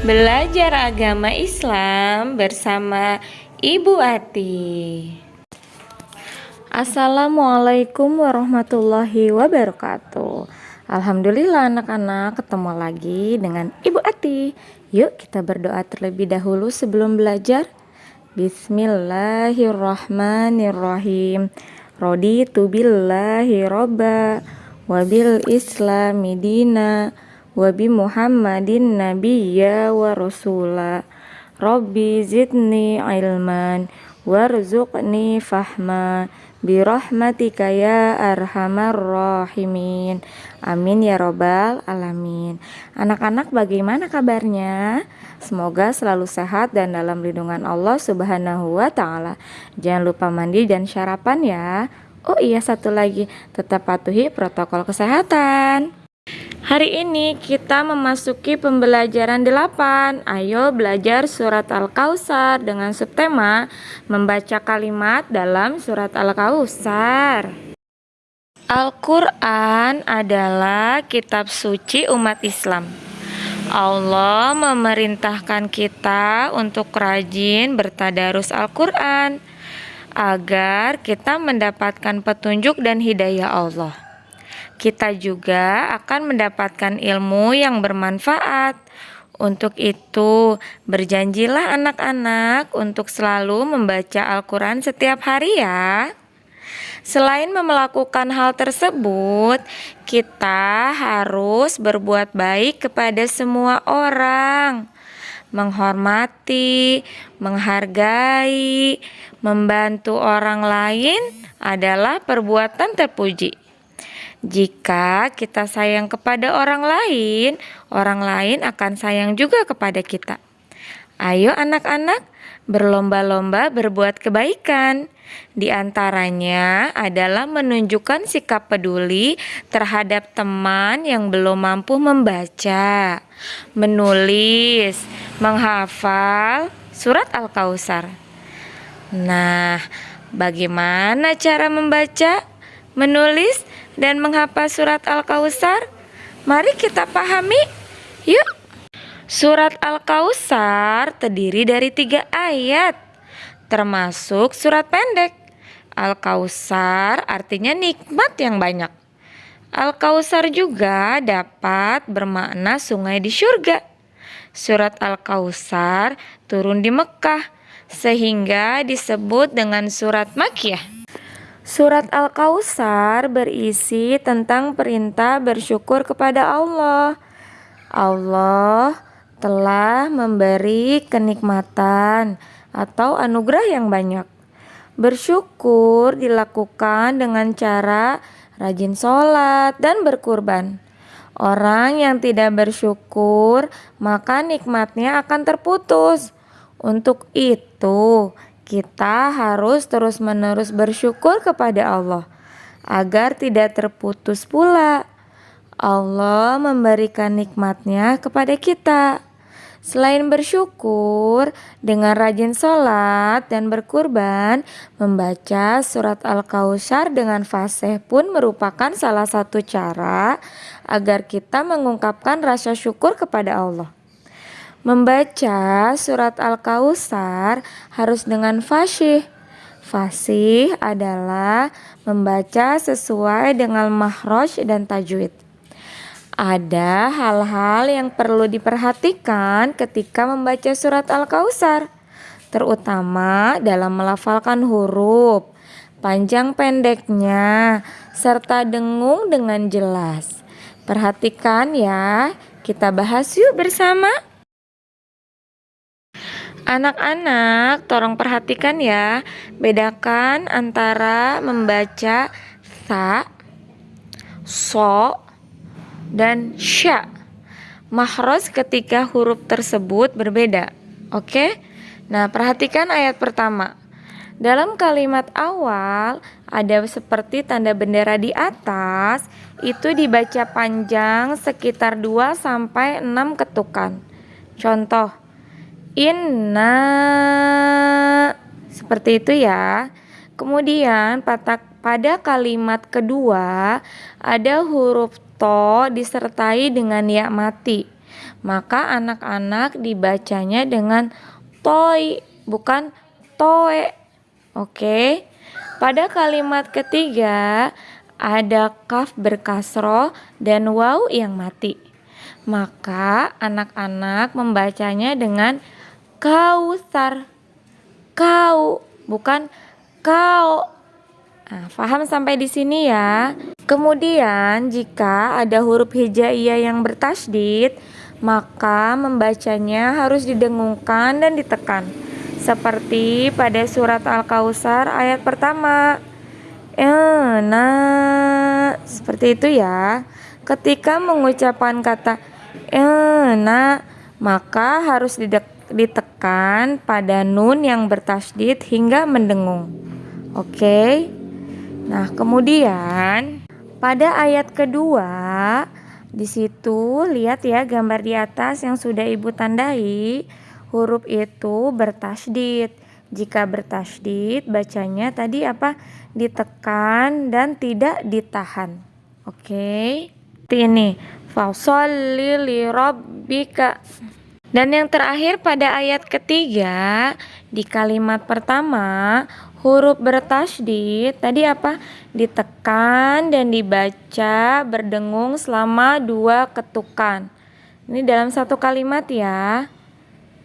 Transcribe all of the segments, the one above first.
Belajar agama Islam bersama Ibu Ati. Assalamualaikum warahmatullahi wabarakatuh. Alhamdulillah anak-anak, ketemu lagi dengan Ibu Ati. Yuk kita berdoa terlebih dahulu sebelum belajar. Bismillahirrahmanirrahim. Raditu billahi robba wabil islami dina wabi Muhammadin nabiyya wa rasula. Rabbi zidni ilman warzuqni fahma birahmatika ya arhamar rahimin. Amin ya robbal alamin. Anak-anak, bagaimana kabarnya? Semoga selalu sehat dan dalam lindungan Allah Subhanahu wa ta'ala. Jangan lupa mandi dan sarapan ya. Oh iya, satu lagi, tetap patuhi protokol kesehatan. Hari ini kita memasuki pembelajaran 8. Ayo belajar surat Al-Kautsar dengan subtema membaca kalimat dalam surat Al-Kautsar. Al-Quran adalah kitab suci umat Islam. Allah memerintahkan kita untuk rajin bertadarus Al-Quran agar kita mendapatkan petunjuk dan hidayah Allah. Kita juga akan mendapatkan ilmu yang bermanfaat. Untuk itu, berjanjilah anak-anak untuk selalu membaca Al-Quran setiap hari ya. Selain melakukan hal tersebut, kita harus berbuat baik kepada semua orang. Menghormati, menghargai, membantu orang lain adalah perbuatan terpuji. Jika kita sayang kepada orang lain akan sayang juga kepada kita. Ayo anak-anak, berlomba-lomba berbuat kebaikan. Di antaranya adalah menunjukkan sikap peduli terhadap teman yang belum mampu membaca, menulis, menghafal surat Al-Kautsar. Nah, bagaimana cara membaca, menulis, dan menghafal surat Al-Kautsar? Mari kita pahami. Yuk. Surat Al-Kautsar terdiri dari 3 ayat, termasuk surat pendek. Al-Kautsar artinya nikmat yang banyak. Al-Kautsar juga dapat bermakna sungai di surga. Surat Al-Kautsar turun di Mekah, sehingga disebut dengan surat Makkiyah. Surat Al-Kautsar berisi tentang perintah bersyukur kepada Allah. Allah telah memberi kenikmatan atau anugerah yang banyak. Bersyukur dilakukan dengan cara rajin sholat dan berkurban. Orang yang tidak bersyukur, maka nikmatnya akan terputus. Untuk itu, kita harus terus-menerus bersyukur kepada Allah agar tidak terputus pula. Allah memberikan nikmatnya kepada kita. Selain bersyukur, dengan rajin sholat dan berkurban, membaca surat Al-Kautsar dengan fasih pun merupakan salah satu cara agar kita mengungkapkan rasa syukur kepada Allah. Membaca surat Al-Kautsar harus dengan fasih. Fasih adalah membaca sesuai dengan makhraj dan tajwid. Ada hal-hal yang perlu diperhatikan ketika membaca surat Al-Kautsar, terutama dalam melafalkan huruf, panjang pendeknya, serta dengung dengan jelas. Perhatikan ya, kita bahas yuk bersama. Anak-anak, tolong perhatikan ya, bedakan antara membaca sa, so, dan sya. Makhraj ketika huruf tersebut berbeda. Oke? Nah, perhatikan ayat pertama. Dalam kalimat awal ada seperti tanda bendera di atas, itu dibaca panjang sekitar 2-6 ketukan. Contoh, inna, seperti itu ya. Kemudian pada kalimat kedua ada huruf to disertai dengan ya mati. Maka anak-anak dibacanya dengan toi, bukan toe. Oke. Pada kalimat ketiga ada kaf berkasroh dan waw yang mati. Maka anak-anak membacanya dengan kausar. Kau, bukan kau. Nah, paham sampai di sini ya. Kemudian jika ada huruf hijaiyah yang bertasydid, maka membacanya harus didengungkan dan ditekan. Seperti pada surat Al-Kautsar ayat pertama. Nah, seperti itu ya. Ketika mengucapkan kata nah, maka harus ditekan pada nun yang bertasydid hingga mendengung. Oke. Nah, kemudian pada ayat kedua, di situ lihat ya gambar di atas yang sudah Ibu tandai, huruf itu bertasydid. Jika bertasydid, bacanya tadi apa? Ditekan dan tidak ditahan. Oke. Ini fasholli li rabbika. Dan yang terakhir pada ayat ketiga, di kalimat pertama huruf bertasydid tadi apa? Ditekan dan dibaca berdengung selama 2 ketukan. Ini dalam satu kalimat ya.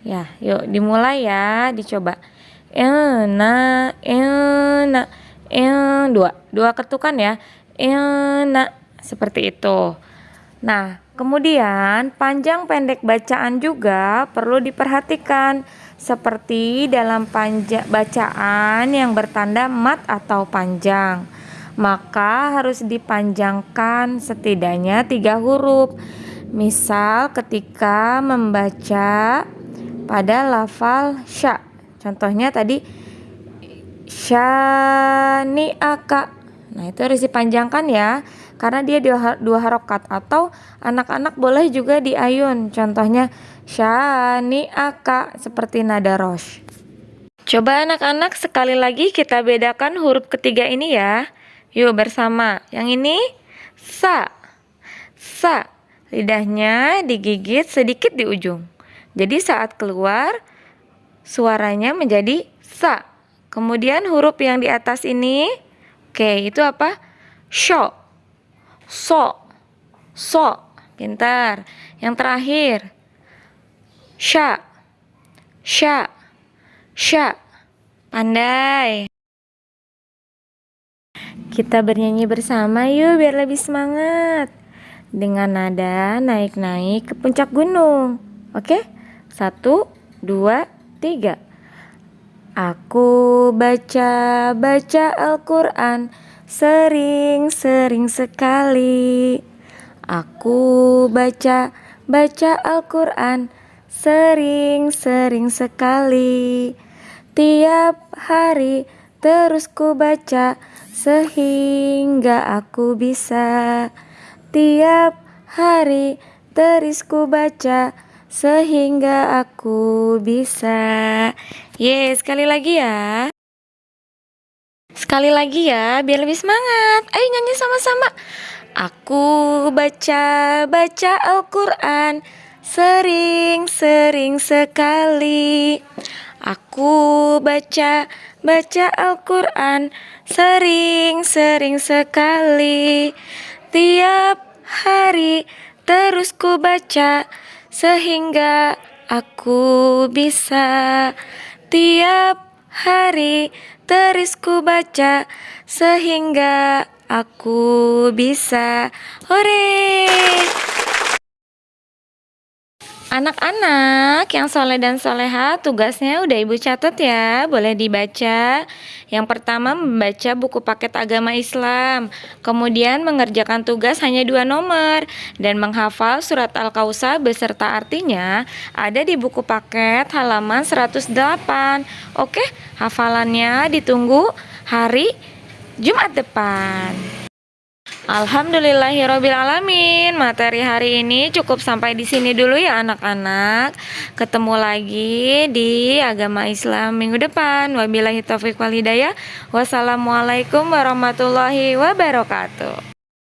Ya, yuk dimulai ya, dicoba. Dua ketukan ya. Seperti itu. Nah, kemudian panjang pendek bacaan juga perlu diperhatikan, seperti dalam bacaan yang bertanda mat atau panjang, maka harus dipanjangkan setidaknya 3 huruf. Misal ketika membaca pada lafal sya, contohnya tadi syani'aka. Nah, itu harus dipanjangkan ya, karena dia 2 harokat. Atau anak-anak boleh juga diayun, contohnya syani'aka, seperti nada rosh. Coba anak-anak sekali lagi kita bedakan huruf ketiga ini ya. Yuk bersama. Yang ini sa. Sa. Lidahnya digigit sedikit di ujung. Jadi saat keluar suaranya menjadi sa. Kemudian huruf yang di atas ini, oke, itu apa? Sho. So. So. Pintar. Yang terakhir sya. Sya. Sya. Pandai. Kita bernyanyi bersama yuk biar lebih semangat. Dengan nada naik-naik ke puncak gunung. Oke? 1, 2, 3. Aku baca Al-Quran sering-sering sekali. Aku baca Al-Quran sering-sering sekali. Tiap hari terus ku baca sehingga aku bisa. Tiap hari terus ku baca sehingga aku bisa. Sekali lagi ya. Sekali lagi ya, biar lebih semangat. Ayo nyanyi sama-sama. Aku baca Al-Quran sering-sering sekali. Aku baca Al-Quran sering-sering sekali. Tiap hari terus ku baca sehingga aku bisa. Tiap hari terus ku baca sehingga aku bisa. Hore! Anak-anak yang soleh dan soleha, tugasnya udah Ibu catat ya, boleh dibaca. Yang pertama membaca buku paket agama Islam, kemudian mengerjakan tugas hanya 2 nomor, dan menghafal surat Al-Kautsar beserta artinya ada di buku paket halaman 108. Oke, hafalannya ditunggu hari Jumat depan. Alhamdulillahirobbilalamin. Materi hari ini cukup sampai di sini dulu ya anak-anak. Ketemu lagi di agama Islam minggu depan. Wabillahi taufiq wal hidayah. Wassalamualaikum warahmatullahi wabarakatuh.